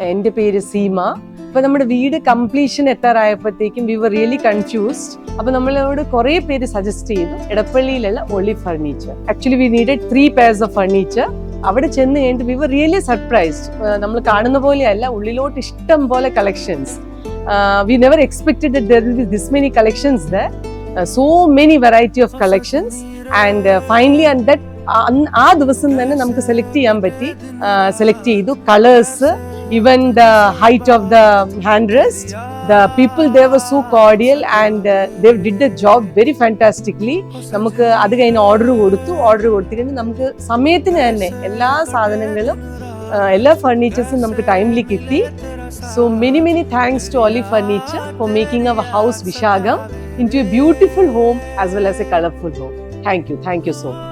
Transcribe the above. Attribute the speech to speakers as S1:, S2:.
S1: എൻ്റെ പേര് സീമ. അപ്പൊ നമ്മുടെ വീട് കംപ്ലീഷൻ എത്താറായപ്പോഴത്തേക്കും വി വർ റിയലി കൺഫ്യൂസ്ഡ്. അപ്പൊ നമ്മളോട് കുറെ പേര് സജസ്റ്റ് ചെയ്തു എടപ്പള്ളിയിലുള്ള Olive furniture. Actually we needed 3 pairs of furniture. അവിടെ ചെന്ന് കഴിഞ്ഞിട്ട് വി വർ റിയലി സർപ്രൈസ്ഡ്. നമ്മൾ കാണുന്ന പോലെയല്ല, ഉള്ളിലോട്ട് ഇഷ്ടം പോലെ collections. We never expected that there will be this many collections there. So many variety of collections and finally and that ആ ദിവസം തന്നെ നമുക്ക് സെലക്ട് ചെയ്യാൻ പറ്റി. സെലക്ട് ചെയ്തു colours, even the height of the handrest. The people there were so cordial and they did the job very fantastically. നമുക്ക് അത് കഴിഞ്ഞ് ഓർഡർ കൊടുത്തിട്ട് നമുക്ക് സമയത്തിന് തന്നെ എല്ലാ സാധനങ്ങളും എല്ലാ ഫർണിച്ചേഴ്സും നമുക്ക് ടൈംലി കിട്ടി. So many thanks to Olive Furniture for making our house Vishagam into a beautiful home as well as a colorful home. Thank you so much.